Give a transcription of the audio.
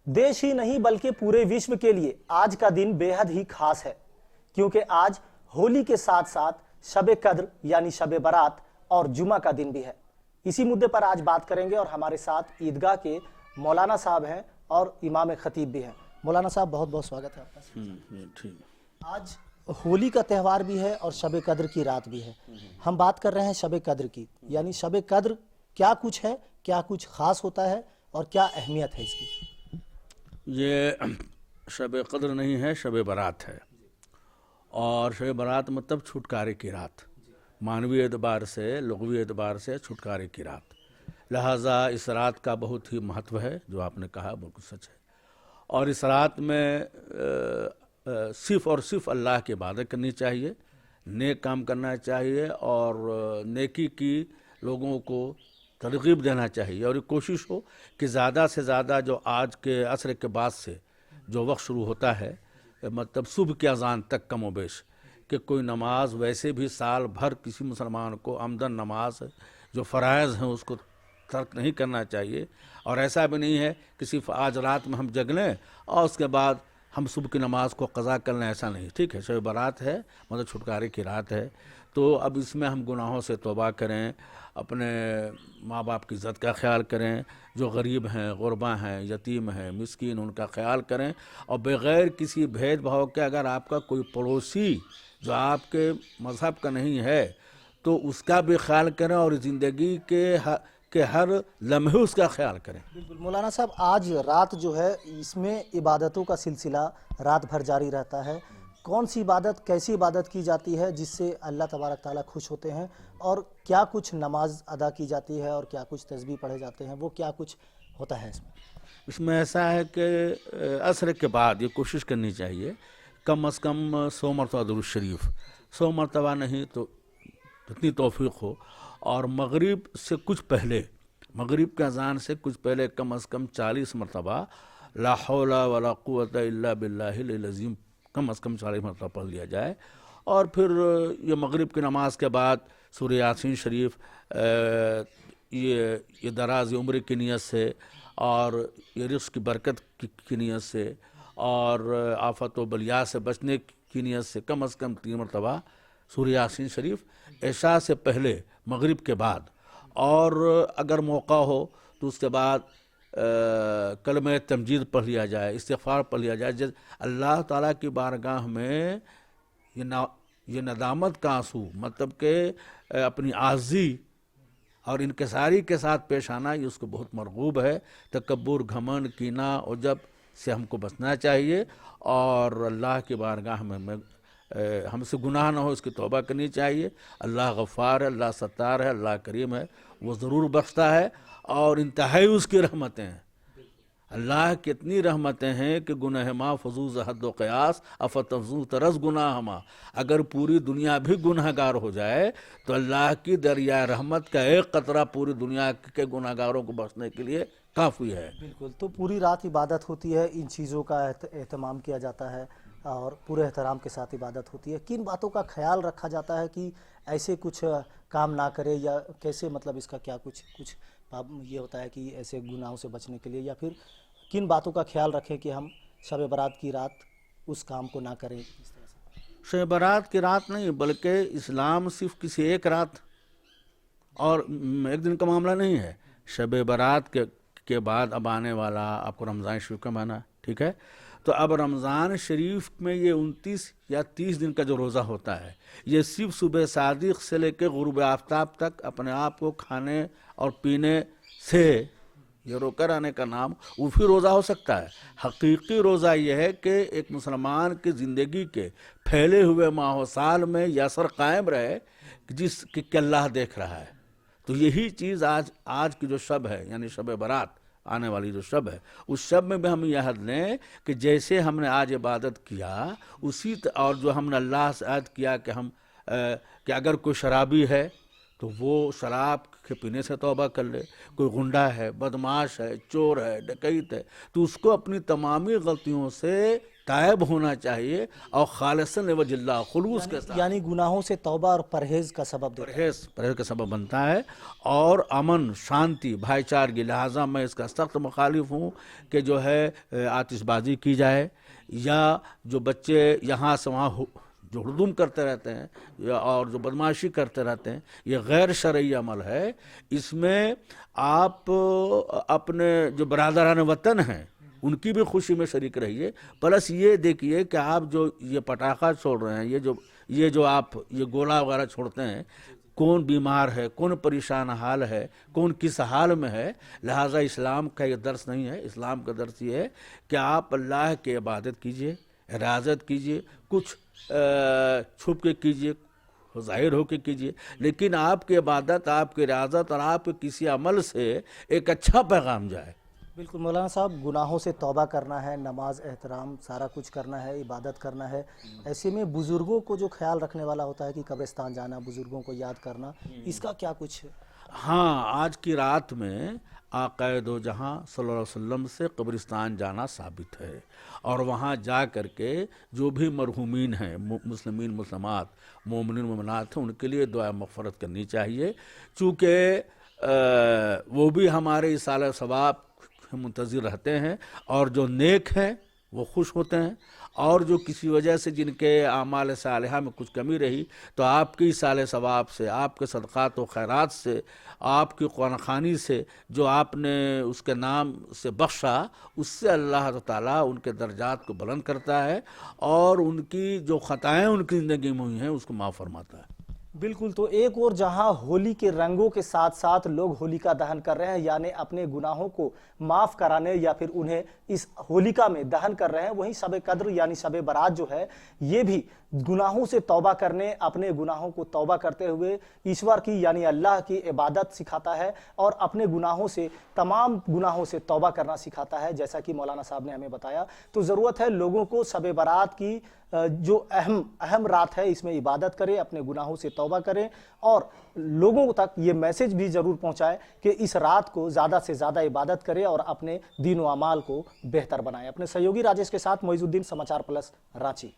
देश ही नहीं बल्कि पूरे विश्व के लिए आज का दिन बेहद ही खास है, क्योंकि आज होली के साथ साथ शब कद्र यानी शब बारात और जुमा का दिन भी है। इसी मुद्दे पर आज बात करेंगे और हमारे साथ ईदगाह के मौलाना साहब हैं और इमाम खतीब भी हैं। मौलाना साहब, बहुत बहुत स्वागत है आपका। ठीक। आज होली का त्यौहार भी है और शब कद्र की रात भी है। हम बात कर रहे हैं शब कद्र की, यानी शब कद्र क्या कुछ है, क्या कुछ खास होता है और क्या अहमियत है इसकी। ये शब कद्र नहीं है, शब बारात है। और शब बारात मतलब छुटकारे की रात, मानवीय एतबार से, लुग़वी एतबार से छुटकारे की रात। लिहाजा इस रात का बहुत ही महत्व है, जो आपने कहा बिल्कुल सच है। और इस रात में सिर्फ़ और सिर्फ अल्लाह की इबादत करनी चाहिए, नेक काम करना चाहिए और नेकी की लोगों को तरग़ीब देना चाहिए। और ये कोशिश हो कि ज़्यादा से ज़्यादा जो आज के असर के बाद से जो वक्त शुरू होता है, मतलब सुबह के अज़ान तक कम बेश, कि कोई नमाज वैसे भी साल भर किसी मुसलमान को आमदन नमाज जो फ़राइज़ हैं उसको तर्क नहीं करना चाहिए। और ऐसा भी नहीं है कि सिर्फ आज रात में हम जग लें और उसके बाद हम सुबह की नमाज को क़ज़ा कर लें, ऐसा नहीं। ठीक है, शब बारात है, मतलब छुटकारे की रात है। तो अब इसमें हम गुनाहों से तौबा करें, अपने माँ बाप की इज़्ज़त का ख्याल करें, जो गरीब हैं, गुरबा हैं, यतीम हैं, मिस्कीन, उनका ख्याल करें। और बग़ैर किसी भेदभाव के अगर आपका कोई पड़ोसी जो आपके मज़हब का नहीं है तो उसका भी ख्याल करें और ज़िंदगी के हर लम्हे उसका ख्याल करें। बिल्कुल मौलाना साहब, आज रात जो है इसमें इबादतों का सिलसिला रात भर जारी रहता है। कौन सी इबादत, कैसी इबादत की जाती है जिससे अल्लाह तबारक ताला खुश होते हैं, और क्या कुछ नमाज अदा की जाती है और क्या कुछ तस्बीह पढ़े जाते हैं, वो क्या कुछ होता है इसमें ऐसा है कि असर के बाद ये कोशिश करनी चाहिए कम अज़ कम 100 मरतबा दुरूद शरीफ, 100 मरतबा नहीं तो जितनी तौफीक हो। और मगरिब से कुछ पहले, मगरिब के अज़ान से कुछ पहले कम अज़ कम 40 मरतबा ला हौला वला कुव्वता इल्ला बिल्लाहिल अज़ीम कम अज़ कम 40 मरतबा पढ़ लिया जाए। और फिर ये मगरिब की नमाज के बाद सूरह यासीन शरीफ, ये दराज़ उम्र की नीयत से और ये रिज़्क़ की बरकत की नीयत से और आफत व बलिया से बचने की नीयत से कम अज़ कम 3 मरतबा सूरह यासीन शरीफ इशा से पहले, मगरिब के बाद। और अगर मौका हो तो उसके बाद कलमे तमजीद पढ़ लिया जाए, इस्तिग़फ़ार पढ़ लिया जाए। जब अल्लाह ताला की बारगाह में ये नदामत का आंसू, मतलब कि अपनी आज़ी और इनकिसारी के साथ पेश आना, ये उसको बहुत मरगूब है। तकब्बुर, घमंड, कीना और जब से हमको बचना चाहिए और अल्लाह की बारगाह में हमसे गुनाह ना हो इसकी तौबा करनी चाहिए। अल्लाह गफ़ार है, अल्लाह सत्तार है, अल्लाह करीम है, वो ज़रूर बख्शता है और इंतहाई उसकी रहमतें हैं। अल्लाह की इतनी रहमतें हैं कि गुनाह मा फजूज़ हद व क़यास अफ़तफ़ज़ू तरस गुनाह मा, अगर पूरी दुनिया भी गुनहगार हो जाए तो अल्लाह की दरिया रहमत का एक कतरा पूरी दुनिया के गुनहगारों को बख्शने के लिए काफ़ी है। बिल्कुल, तो पूरी रात इबादत होती है, इन चीज़ों का एहतमाम किया जाता है और पूरे एहतराम के साथ इबादत होती है। किन बातों का ख्याल रखा जाता है कि ऐसे कुछ काम ना करे, या कैसे, मतलब इसका क्या कुछ ये होता है कि ऐसे गुनाहों से बचने के लिए, या फिर किन बातों का ख्याल रखें कि हम शब बारात की रात उस काम को ना करें। इस तरह से शब बारात की रात नहीं, बल्कि इस्लाम सिर्फ किसी एक रात और एक दिन का मामला नहीं है। शब बारात के बाद अब आने वाला आपको रमज़ान शरीफ का महीना, ठीक है, तो अब रमज़ान शरीफ में ये 29 या 30 दिन का जो रोज़ा होता है, ये सिर्फ सुबह सादिक से लेकर गुरूब आफ्ताब तक अपने आप को खाने और पीने से ये रोकर आने का नाम वो भी रोज़ा हो सकता है। हकीकी रोज़ा ये है कि एक मुसलमान की ज़िंदगी के फैले हुए माह साल में ये असर कायम रहे कि अल्लाह देख रहा है। तो यही चीज़ आज की जो शब है, यानी शब बारात आने वाली जो शब है, उस शब में भी हम यह हद लें कि जैसे हमने आज इबादत किया उसी और जो हमने अल्लाह से अहद किया कि अगर कोई शराबी है तो वो शराब के पीने से तौबा कर ले, कोई गुंडा है, बदमाश है, चोर है, डकैत है, तो उसको अपनी तमामी गलतियों से तैब होना चाहिए और खालिसन वजह अल्लाह खुलूस के साथ, यानी गुनाहों से तौबा और परहेज का सबब देता है। परहेज का सबब बनता है। और अमन, शांति, भाईचारगी, लिहाजा मैं इसका सख्त मुखालिफ हूँ कि जो है आतिशबाजी की जाए या जो बच्चे यहाँ से वहाँ जो हुड़दुम करते रहते हैं और जो बदमाशी करते रहते हैं, ये गैर शरई अमल है। इसमें आप अपने जो बरादरान वतन हैं उनकी भी खुशी में शरीक रहिए, प्लस ये देखिए कि आप जो ये पटाखा छोड़ रहे हैं, ये जो आप ये गोला वगैरह छोड़ते हैं, कौन बीमार है, कौन परेशान हाल है, कौन किस हाल में है। लिहाजा इस्लाम का ये दर्स नहीं है। इस्लाम का दर्स ये है कि आप अल्लाह की इबादत कीजिए, रियाजत कीजिए, कुछ छुप के कीजिए, ज़ाहिर होके कीजिए, लेकिन आपकी इबादत, आपकी रियाजत और आपके किसी अमल से एक अच्छा पैगाम जाए। बिल्कुल मौलाना साहब, गुनाहों से तौबा करना है, नमाज, एहतराम, सारा कुछ करना है, इबादत करना है। ऐसे में बुज़ुर्गों को जो ख्याल रखने वाला होता है कि कब्रिस्तान जाना, बुज़ुर्गों को याद करना, इसका क्या कुछ है? हाँ, आज की रात में आक़ाए दो जहां सल्लल्लाहु अलैहि वसल्लम से कब्रिस्तान जाना साबित है और वहाँ जा कर के जो भी मरहूमीन हैं, मुस्लिमीन मुस्लिमात, मोमिनीन मोमिनात हैं, उनके लिए दुआ मग़फ़िरत करनी चाहिए। चूँकि वो भी हमारे इसाले सवाब मुंतज़िर रहते हैं और जो नेक हैं वो खुश होते हैं, और जो किसी वजह से जिनके आमाल सालिहा में कुछ कमी रही तो आपकी साले सवाब से, आपके सदक़ात व खैरात से, आपकी कुरान ख़वानी से जो आपने उसके नाम से बख्शा, उससे अल्लाह ताला उनके दर्जात को बुलंद करता है और उनकी जो ख़ताएँ उनकी ज़िंदगी में हुई हैं उसको माफ़ फरमाता है। बिल्कुल। तो एक और जहां होली के रंगों के साथ साथ लोग होलिका दहन कर रहे हैं, यानी अपने गुनाहों को माफ़ कराने या फिर उन्हें इस होलिका में दहन कर रहे हैं, वहीं शब कद्र यानी शब बारात जो है, ये भी गुनाहों से तौबा करने, अपने गुनाहों को तौबा करते हुए ईश्वर की यानी अल्लाह की इबादत सिखाता है और अपने गुनाहों से, तमाम गुनाहों से तौबा करना सिखाता है, जैसा कि मौलाना साहब ने हमें बताया। तो ज़रूरत है लोगों को शब बारात की जो अहम रात है, इसमें इबादत करें, अपने गुनाहों से तौबा करें और लोगों तक ये मैसेज भी ज़रूर पहुंचाएं कि इस रात को ज़्यादा से ज़्यादा इबादत करें और अपने दीन व अमाल को बेहतर बनाएं। अपने सहयोगी राजेश के साथ मोइजुद्दीन, समाचार प्लस, रांची।